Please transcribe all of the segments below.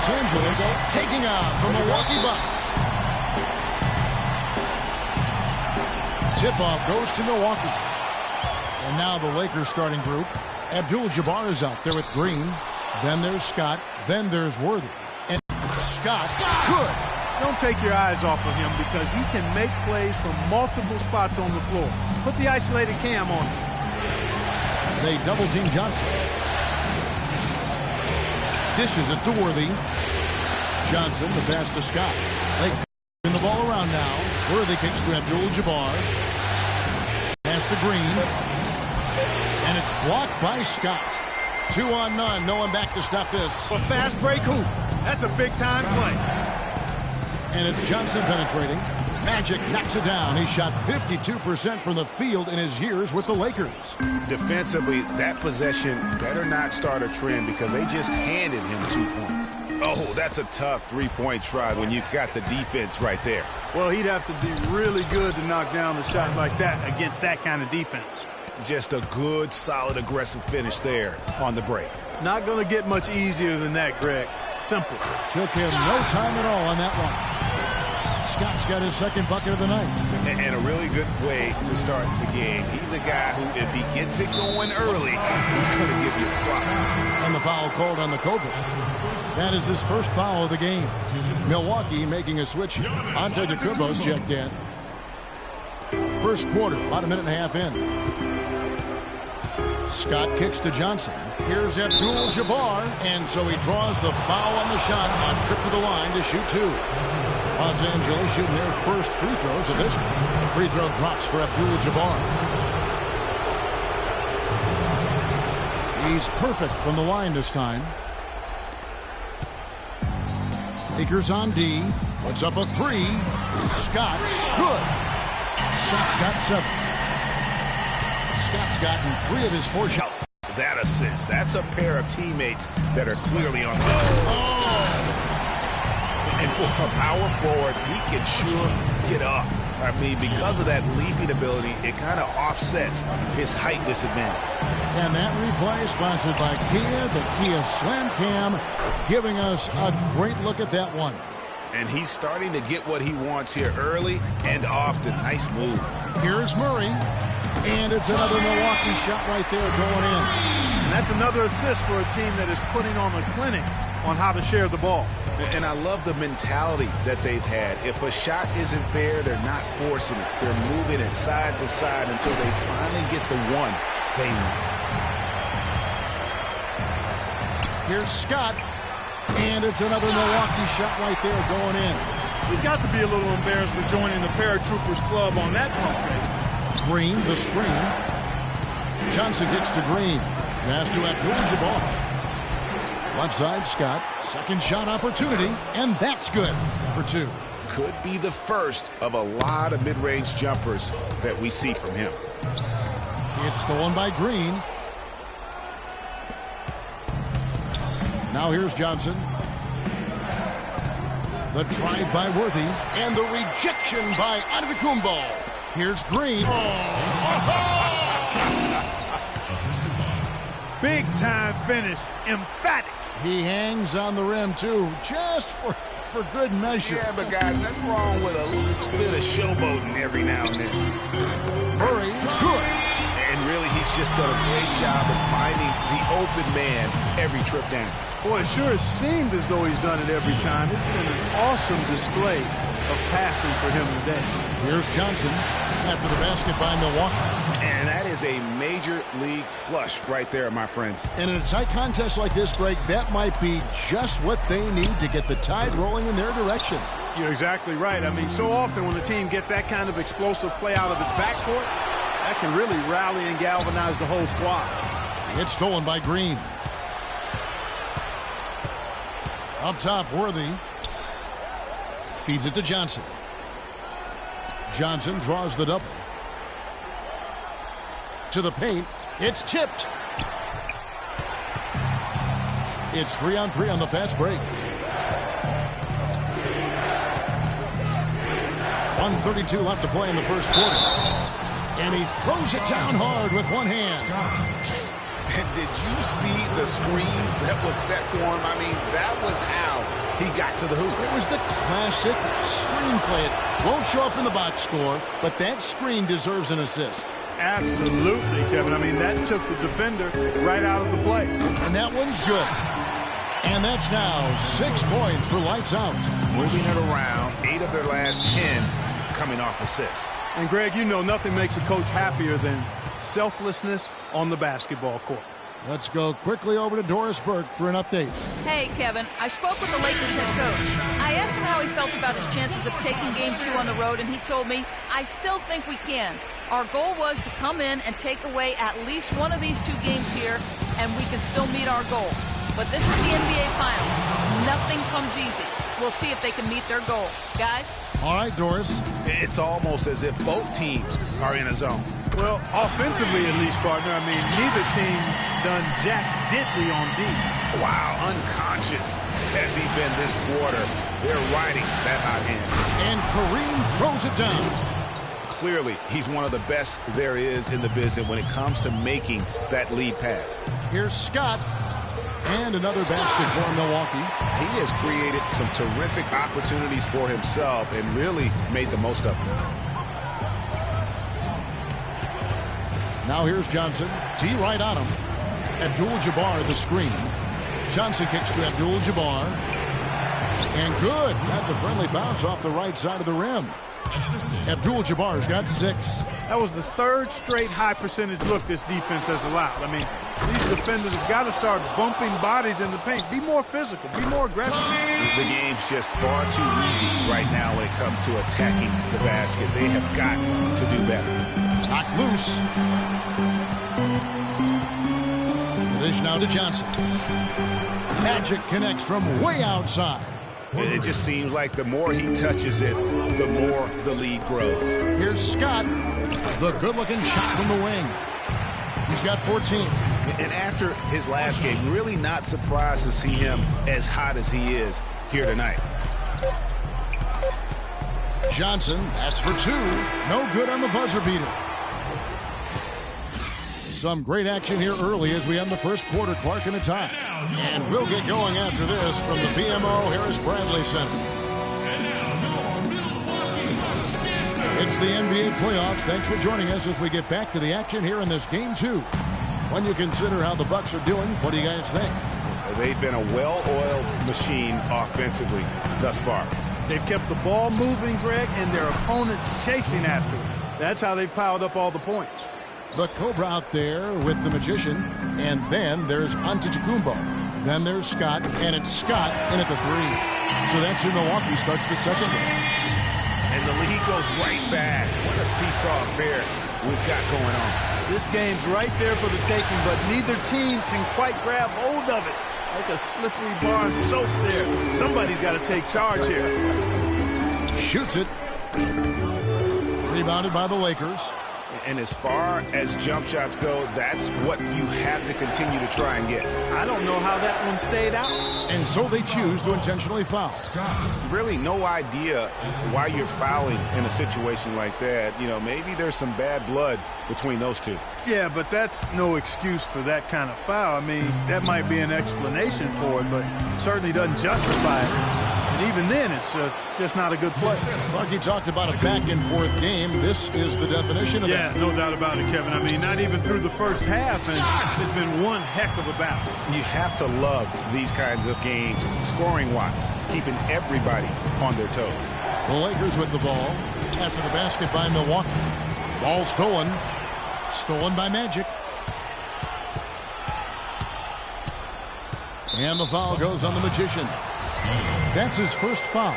Los Angeles taking on the Milwaukee Bucks. Tip-off goes to Milwaukee. And now the Lakers starting group. Abdul-Jabbar is out there with Green. Then there's Scott. Then there's Worthy. And Scott, good. Don't take your eyes off of him because he can make plays from multiple spots on the floor. Put the isolated cam on him. They double-team Johnson. Dishes it to Worthy. Johnson, the pass to Scott. They turn the ball around now. Worthy kicks to Abdul-Jabbar. Pass to Green. And it's blocked by Scott. 2 on none. No one back to stop this. A fast break hoop. That's a big-time play. And it's Johnson penetrating. Magic knocks it down. He shot 52% from the field in his years with the Lakers. Defensively, that possession better not start a trend because they just handed him 2 points. Oh, that's a tough three-point try when you've got the defense right there. Well, he'd have to be really good to knock down a shot like that against that kind of defense. Just a good, solid, aggressive finish there on the break. Not going to get much easier than that, Greg. Simple. Took him no time at all on that one. Scott's got his second bucket of the night. And a really good way to start the game. He's a guy who, if he gets it going early, he's going to give you problems. And the foul called on the Cobra. That is his first foul of the game. Milwaukee making a switch. Antetokounmpo's checked in. First quarter, about a minute and a half in. Scott kicks to Johnson. Here's Abdul-Jabbar. And so he draws the foul on the shot on trip to the line to shoot 2. Los Angeles shooting their first free throws of this one. The free throw drops for Abdul-Jabbar. He's perfect from the line this time. Lakers on D. Puts up a 3. Scott, good. Scott's got 7. Scott's gotten 3 of his 4 shots. That assist. That's a pair of teammates that are clearly on the And for a power forward, he can sure get up. I mean, because of that leaping ability, it kind of offsets his height disadvantage. And that replay sponsored by Kia, the Kia Slam Cam, giving us a great look at that one. And he's starting to get what he wants here early and often. Nice move. Here's Murray. And it's another Milwaukee shot right there going in. And that's another assist for a team that is putting on a clinic on how to share the ball. And I love the mentality that they've had. If a shot isn't there, they're not forcing it. They're moving it side to side until they finally get the one they want. Here's Scott. And it's another Milwaukee shot right there going in. He's got to be a little embarrassed for joining the Paratroopers Club on that pump fake. Green, the screen. Johnson kicks to Green. Pass to Abdul-Jabbar. Left side, Scott. Second shot opportunity, and that's good for 2. Could be the first of a lot of mid-range jumpers that we see from him. It's stolen by Green. Now here's Johnson. The drive by Worthy, and the rejection by Antetokounmpo. Here's Green. Big time finish. Emphatic. He hangs on the rim, too, just for good measure. Yeah, but guys, nothing wrong with a little bit of showboating every now and then. Murray, good. And really, he's just done a great job of finding the open man every trip down. Boy, it sure seemed as though he's done it every time. It's been an awesome display of passing for him today. Here's Johnson after the basket by Milwaukee. And that is a major league flush right there, my friends. And in a tight contest like this, Greg, that might be just what they need to get the tide rolling in their direction. You're exactly right. I mean, so often when the team gets that kind of explosive play out of its backcourt, that can really rally and galvanize the whole squad. It's stolen by Green. Up top, Worthy. Feeds it to Johnson. Johnson draws the double. To the paint. It's tipped. It's 3-on-3 on the fast break. 1:32 left to play in the first quarter. And he throws it down hard with one hand. And did you see the screen that was set for him? I mean, that was how he got to the hoop. It was the classic screen play. It won't show up in the box score, but that screen deserves an assist. Absolutely, Kevin. I mean, that took the defender right out of the play. And that one's good. And that's now 6 points for lights out. Moving it around, 8 of their last 10 coming off assists. And, Greg, you know nothing makes a coach happier than selflessness on the basketball court. Let's go quickly over to Doris Burke for an update. Hey, Kevin. I spoke with the Lakers head coach. I asked him how he felt about his chances of taking Game 2 on the road, and he told me, I still think we can. Our goal was to come in and take away at least one of these 2 games here, and we can still meet our goal. But this is the NBA Finals. Nothing comes easy. We'll see if they can meet their goal. Guys? All right, Doris. It's almost as if both teams are in a zone. Well, offensively at least, partner. I mean, neither team's done jack diddly on D. Wow, unconscious has he been this quarter. They're riding that hot hand. And Kareem throws it down. Clearly, he's one of the best there is in the business when it comes to making that lead pass. Here's Scott. And another basket for Milwaukee. He has created some terrific opportunities for himself and really made the most of them. Now here's Johnson. D right on him. Abdul-Jabbar the screen. Johnson kicks to Abdul-Jabbar. And good. Got the friendly bounce off the right side of the rim. Abdul-Jabbar's got 6. That was the 3rd straight high percentage look this defense has allowed. I mean, these defenders have got to start bumping bodies in the paint. Be more physical. Be more aggressive. The game's just far too easy right now when it comes to attacking the basket. They have got to do better. Knocked loose. The dish now to Johnson. Magic connects from way outside. It just seems like the more he touches it, the more the lead grows. Here's Scott. The good-looking shot from the wing. He's got 14. And after his last game, really not surprised to see him as hot as he is here tonight. Johnson, that's for 2. No good on the buzzer beater. Some great action here early as we end the first quarter. Clark in a tie. And we'll get going after this from the BMO Harris Bradley Center. It's the NBA playoffs. Thanks for joining us as we get back to the action here in this Game 2. When you consider how the Bucks are doing, what do you guys think? They've been a well-oiled machine offensively thus far. They've kept the ball moving, Greg, and their opponents chasing after it. That's how they've piled up all the points. The Cobra out there with the Magician, and then there's Antetokounmpo. Then there's Scott, and it's Scott in at the 3. So that's who Milwaukee starts the second game. And the lead goes right back. What a seesaw affair we've got going on. This game's right there for the taking, but neither team can quite grab hold of it. Like a slippery bar of soap there. Somebody's got to take charge here. Shoots it. Rebounded by the Lakers. And as far as jump shots go, that's what you have to continue to try and get. I don't know how that one stayed out. And so they choose to intentionally foul. Really no idea why you're fouling in a situation like that. You know, maybe there's some bad blood between those two. Yeah, but that's no excuse for that kind of foul. I mean, that might be an explanation for it, but certainly doesn't justify it. And even then, it's just not a good play. Clarky talked about a back-and-forth game. This is the definition of that. Yeah, no doubt about it, Kevin. I mean, not even through the first half, and it's been one heck of a battle. You have to love these kinds of games, scoring-wise, keeping everybody on their toes. The Lakers with the ball after the basket by Milwaukee. Ball stolen. Stolen by Magic. And the foul goes on the Magician. That's his first foul.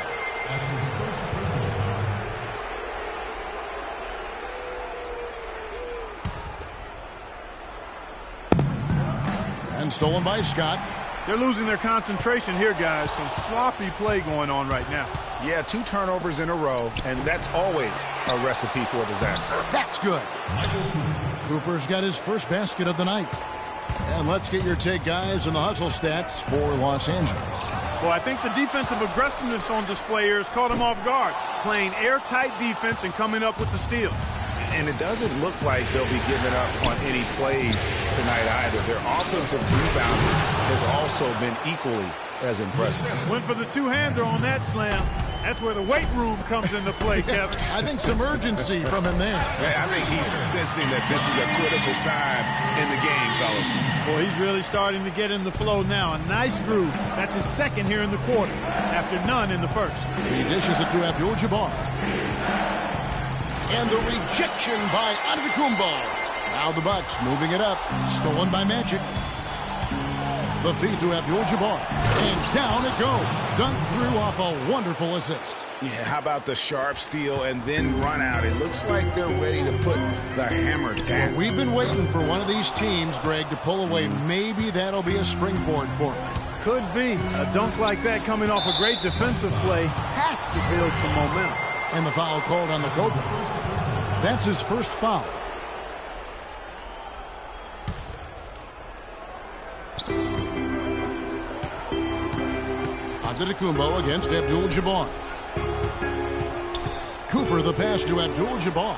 And stolen by Scott. They're losing their concentration here, guys. Some sloppy play going on right now. Yeah, 2 turnovers in a row, and that's always a recipe for disaster. That's good. Cooper's got his first basket of the night. And let's get your take, guys, on the hustle stats for Los Angeles. Well, I think the defensive aggressiveness on display here has caught him off guard, playing airtight defense and coming up with the steal. And it doesn't look like they'll be giving up on any plays tonight either. Their offensive rebounding has also been equally as impressive. Went for the two-hander on that slam. That's where the weight room comes into play, Kevin. I think some urgency from him there. I think he's sensing that this is a critical time in the game, fellas. Boy, he's really starting to get in the flow now. A nice groove. That's his second here in the quarter, after none in the first. He dishes it to Abdul-Jabbar. And the rejection by Antetokounmpo. Now the Bucks moving it up. Stolen by Magic. The feed to Abdul-Jabbar. And down it goes. Dunked through off a wonderful assist. Yeah, how about the sharp steal and then run out? It looks like they're ready to put the hammer down. Well, we've been waiting for one of these teams, Greg, to pull away. Maybe that'll be a springboard for him. Could be. A dunk like that coming off a great defensive play has to build some momentum. And the foul called on the Cobra. That's his first foul. Antetokounmpo against Abdul-Jabbar. Cooper the pass to Abdul-Jabbar.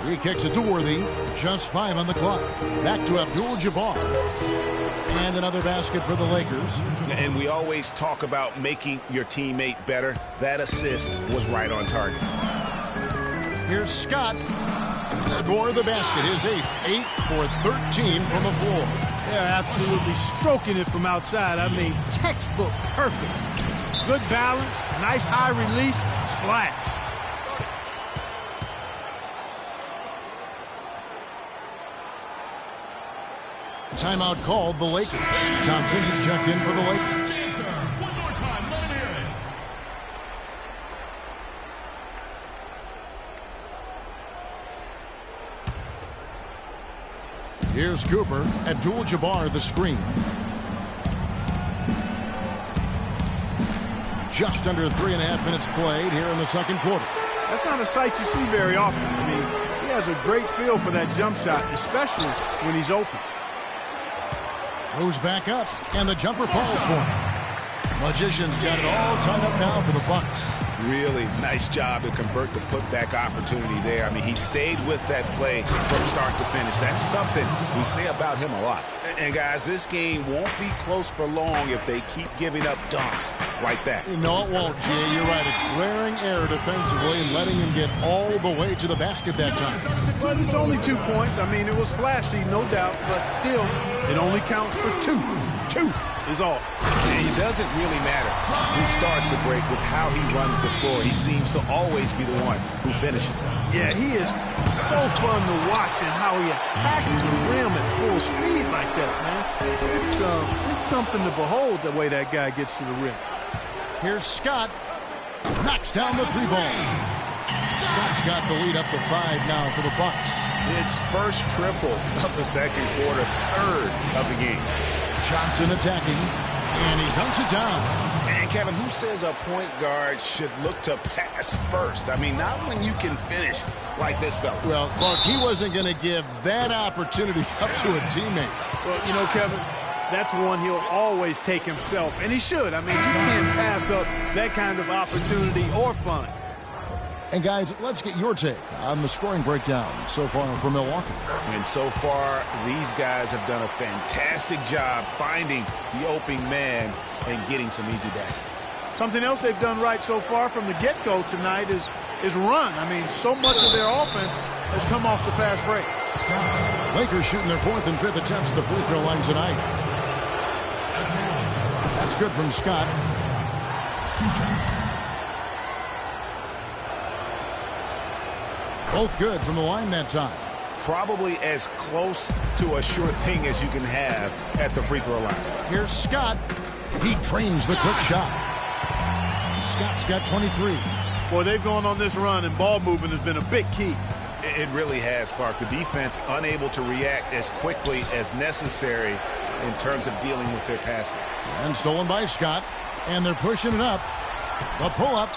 He kicks it to Worthy. Just 5 on the clock. Back to Abdul-Jabbar. And another basket for the Lakers. And we always talk about making your teammate better. That assist was right on target. Here's Scott. Score the basket. His 8th. 8 for 13 from the floor. They're absolutely stroking it from outside. I mean, textbook perfect. Good balance, nice high release, splash. Timeout called the Lakers. Thompson is checked in for the Lakers. One more time, let him hear it. Here's Cooper. Abdul-Jabbar the screen. Just under 3.5 minutes played here in the second quarter. That's not a sight you see very often. I mean, he has a great feel for that jump shot, especially when he's open. Goes back up, and the jumper falls for him. Magician's got it all tied up now for the Bucks. Really nice job to convert the putback opportunity there. I mean, he stayed with that play from start to finish. That's something we say about him a lot. And guys, this game won't be close for long if they keep giving up dunks like that. No, it won't, Jay. You're right. A glaring error defensively and letting him get all the way to the basket that time. Well, it's only 2 points. I mean, it was flashy, no doubt, but still, it only counts for 2. 2 is all. And it doesn't really matter who starts the break with how he runs the floor. He seems to always be the one who finishes it. Yeah, he is so fun to watch and how he attacks the rim at full speed like that, man. It's something to behold the way that guy gets to the rim. Here's Scott. Knocks down the 3 ball. Scott's got the lead up to 5 now for the Bucks. It's first triple of the second quarter, third of the game. Johnson attacking, and he dunks it down. And Kevin, who says a point guard should look to pass first? I mean, not when you can finish like this fella. Well, Clark, he wasn't going to give that opportunity up to a teammate. Well, you know, Kevin, that's one he'll always take himself, and he should. I mean, you can't pass up that kind of opportunity or fun. And guys, let's get your take on the scoring breakdown so far from Milwaukee. And so far, these guys have done a fantastic job finding the opening man and getting some easy baskets. Something else they've done right so far from the get-go tonight is run. I mean, so much of their offense has come off the fast break. Lakers shooting their 4th and 5th attempts at the free throw line tonight. That's good from Scott. Both good from the line that time. Probably as close to a sure thing as you can have at the free throw line. Here's Scott. He drains the quick shot. Scott's got 23. Boy, they've gone on this run, and ball movement has been a big key. It really has, Clark. The defense unable to react as quickly as necessary in terms of dealing with their passing. And stolen by Scott. And they're pushing it up. The pull-up.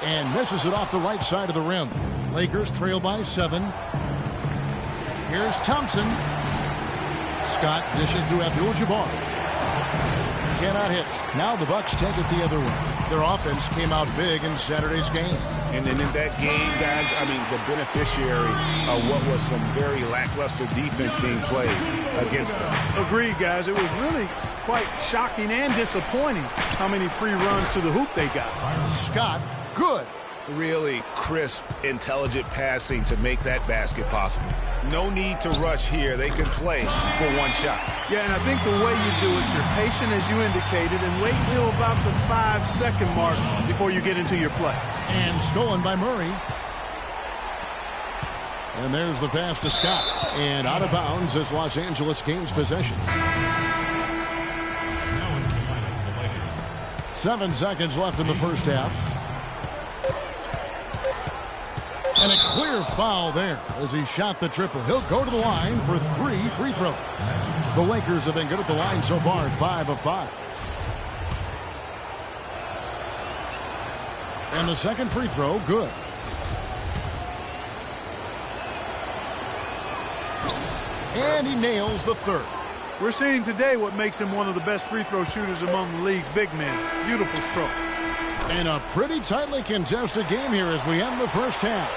And misses it off the right side of the rim. Lakers trail by 7. Here's Thompson. Scott dishes to Abdul-Jabbar. Cannot hit. Now the Bucks take it the other way. Their offense came out big in Saturday's game. And then in that game, guys, I mean, the beneficiary of what was some very lackluster defense being played against them. Agreed, guys. It was really quite shocking and disappointing how many free runs to the hoop they got. Scott, good. Really crisp, intelligent passing to make that basket possible. No need to rush here. They can play for one shot. Yeah, and I think the way you do it, you're patient as you indicated, and wait till about the 5-second mark before you get into your play. And stolen by Murray. And there's the pass to Scott. And out of bounds as Los Angeles gains possession. 7 seconds left in the first half. And a clear foul there as he shot the triple. He'll go to the line for 3 free throws. The Lakers have been good at the line so far, 5 of 5. And the second free throw, good. And he nails the third. We're seeing today what makes him one of the best free throw shooters among the league's big men. Beautiful stroke. And a pretty tightly contested game here as we end the first half.